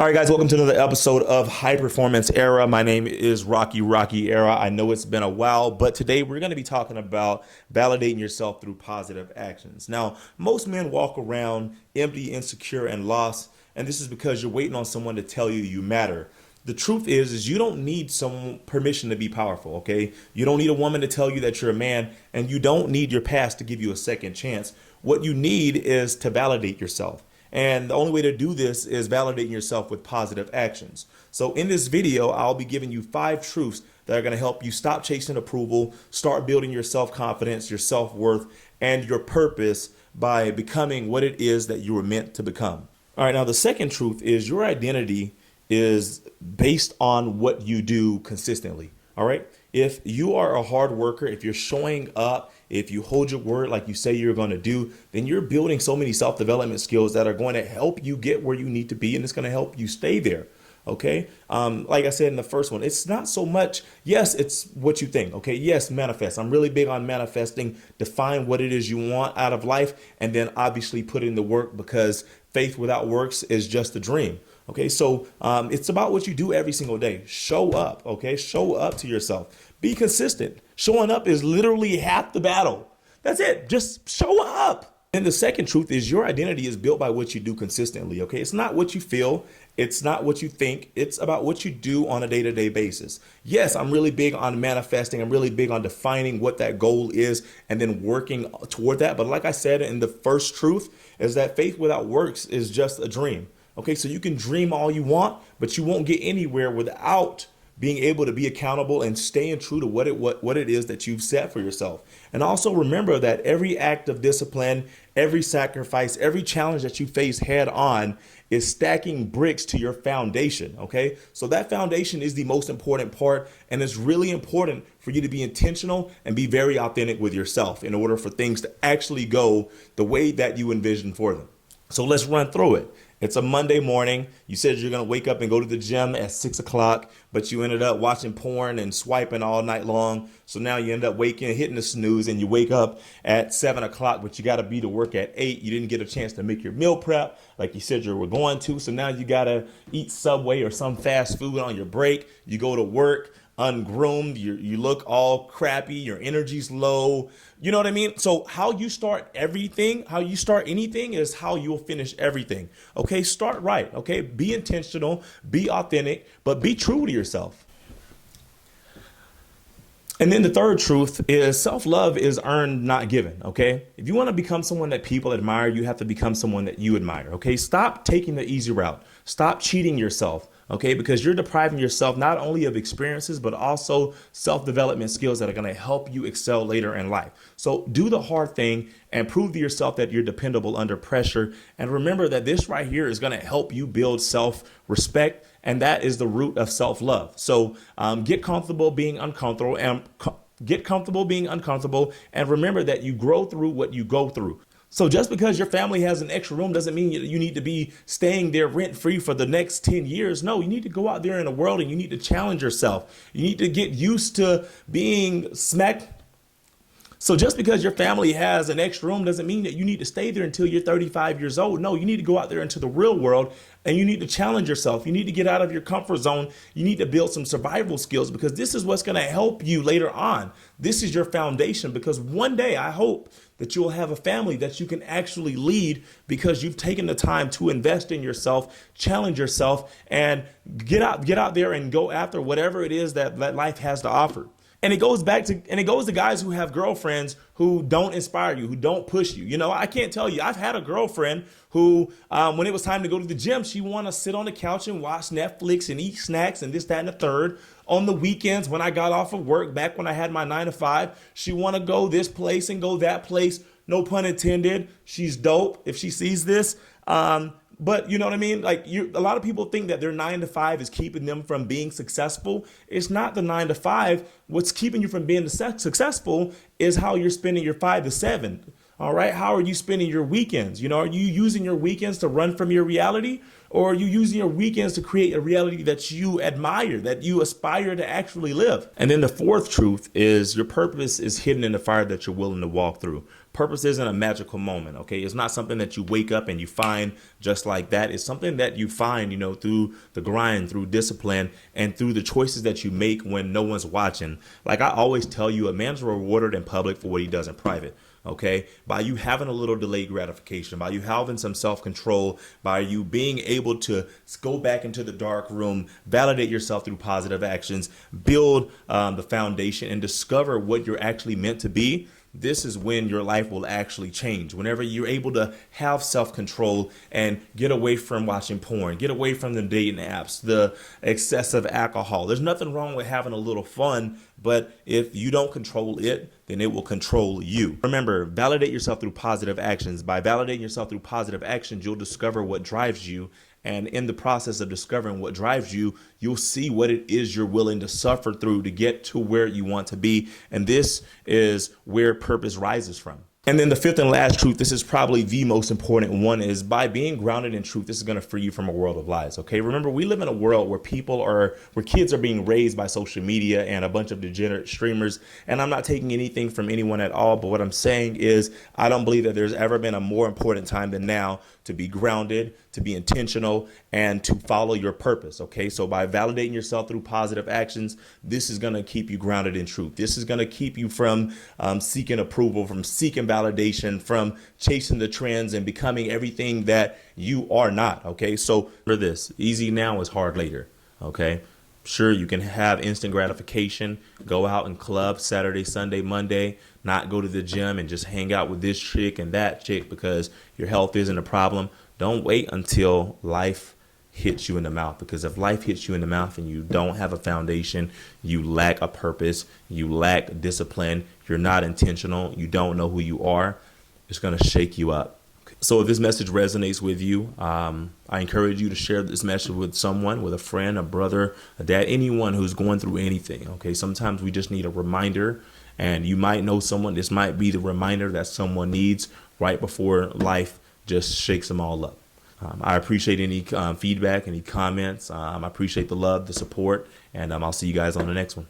All right, guys, welcome to another episode of High Performance Era. My name is Rocky Era. I know it's been a while, but today we're going to be talking about validating yourself through positive actions. Now, most men walk around empty, insecure, and lost, and this is because you're waiting on someone to tell you you matter. The truth is you don't need some permission to be powerful, okay? You don't need a woman to tell you that you're a man, and you don't need your past to give you a second chance. What you need is to validate yourself. And the only way to do this is validating yourself with positive actions. So in this video, I'll be giving you 5 truths that are going to help you stop chasing approval, start building your self-confidence, your self-worth, and your purpose by becoming what it is that you were meant to become. All right, now the second truth is your identity is based on what you do consistently. All right. If you are a hard worker, if you're showing up, if you hold your word like you say you're going to do, then you're building so many self-development skills that are going to help you get where you need to be, and it's going to help you stay there. Okay. Like I said in the first one, it's not so much, yes, it's what you think. Okay. Yes, manifest. I'm really big on manifesting. Define what it is you want out of life, and then obviously put in the work, because faith without works is just a dream. Okay, so it's about what you do every single day. Show up, okay? Show up to yourself. Be consistent. Showing up is literally half the battle. That's it. Just show up. And the second truth is your identity is built by what you do consistently, okay? It's not what you feel. It's not what you think. It's about what you do on a day-to-day basis. Yes, I'm really big on manifesting. I'm really big on defining what that goal is and then working toward that. But like I said in the first truth, is that faith without works is just a dream. Okay, so you can dream all you want, but you won't get anywhere without being able to be accountable and staying true to what it is that you've set for yourself. And also remember that every act of discipline, every sacrifice, every challenge that you face head on is stacking bricks to your foundation. Okay, so that foundation is the most important part, and it's really important for you to be intentional and be very authentic with yourself in order for things to actually go the way that you envision for them. So let's run through it. It's a Monday morning. You said you're going to wake up and go to the gym at 6 o'clock, but you ended up watching porn and swiping all night long. So now you end up hitting the snooze, and you wake up at 7 o'clock, but you got to be to work at 8. You didn't get a chance to make your meal prep like you said you were going to. So now you got to eat Subway or some fast food on your break. You go to work ungroomed, you look all crappy, your energy's low. You know what I mean? So how you start anything is how you'll finish everything. Okay, start right. Okay, be intentional, be authentic, but be true to yourself. And then the third truth is self-love is earned, not given. Okay, if you want to become someone that people admire, you have to become someone that you admire. Okay, stop taking the easy route. Stop cheating yourself. Okay, because you're depriving yourself not only of experiences, but also self-development skills that are going to help you excel later in life. So do the hard thing and prove to yourself that you're dependable under pressure. And remember that this right here is going to help you build self-respect. And that is the root of self-love. So get comfortable being uncomfortable, and remember that you grow through what you go through. So just because your family has an extra room doesn't mean you need to be staying there rent free for the next 10 years. No, you need to go out there in the world and you need to challenge yourself. You need to get used to being smacked. So just because your family has an extra room doesn't mean that you need to stay there until you're 35 years old. No, you need to go out there into the real world and you need to challenge yourself. You need to get out of your comfort zone. You need to build some survival skills, because this is what's going to help you later on. This is your foundation, because one day I hope that you'll have a family that you can actually lead, because you've taken the time to invest in yourself, challenge yourself, and get out there and go after whatever it is that life has to offer. And it goes to guys who have girlfriends who don't inspire you, who don't push you. You know, I can't tell you. I've had a girlfriend who, when it was time to go to the gym, she wanted to sit on the couch and watch Netflix and eat snacks and this, that, and the third. On the weekends, when I got off of work, back when I had my 9 to 5, she want to go this place and go that place. No pun intended. She's dope if she sees this. But you know what I mean? Like a lot of people think that their 9 to 5 is keeping them from being successful. It's not the 9 to 5. What's keeping you from being successful is how you're spending your 5 to 7. All right. How are you spending your weekends? You know, are you using your weekends to run from your reality, or are you using your weekends to create a reality that you admire, that you aspire to actually live? And then the fourth truth is your purpose is hidden in the fire that you're willing to walk through. Purpose isn't a magical moment, okay? It's not something that you wake up and you find just like that. It's something that you find, through the grind, through discipline, and through the choices that you make when no one's watching. Like I always tell you, a man's rewarded in public for what he does in private. Okay, by you having a little delayed gratification, by you having some self-control, by you being able to go back into the dark room, validate yourself through positive actions, build the foundation, and discover what you're actually meant to be. This is when your life will actually change. Whenever you're able to have self-control and get away from watching porn, get away from the dating apps, the excessive alcohol. There's nothing wrong with having a little fun, but if you don't control it, then it will control you. Remember, validate yourself through positive actions. By validating yourself through positive actions, you'll discover what drives you. And in the process of discovering what drives you, you'll see what it is you're willing to suffer through to get to where you want to be. And this is where purpose rises from. And then the fifth and last truth, this is probably the most important one, is by being grounded in truth, this is going to free you from a world of lies. Okay, remember, we live in a world where where kids are being raised by social media and a bunch of degenerate streamers. And I'm not taking anything from anyone at all. But what I'm saying is, I don't believe that there's ever been a more important time than now to be grounded, to be intentional, and to follow your purpose. Okay, so by validating yourself through positive actions, this is going to keep you grounded in truth. This is going to keep you from seeking approval, from seeking validation, from chasing the trends and becoming everything that you are not. Okay, so for this, easy now is hard later. Okay, sure, you can have instant gratification, go out and club Saturday, Sunday, Monday, not go to the gym and just hang out with this chick and that chick because your health isn't a problem. Don't wait until life hits you in the mouth, because if life hits you in the mouth and you don't have a foundation, you lack a purpose, you lack discipline, you're not intentional, you don't know who you are, it's going to shake you up. So if this message resonates with you, I encourage you to share this message with someone, with a friend, a brother, a dad, anyone who's going through anything. Okay, sometimes we just need a reminder, and you might know someone. This might be the reminder that someone needs right before life just shakes them all up. I appreciate any feedback, any comments. I appreciate the love, the support, and I'll see you guys on the next one.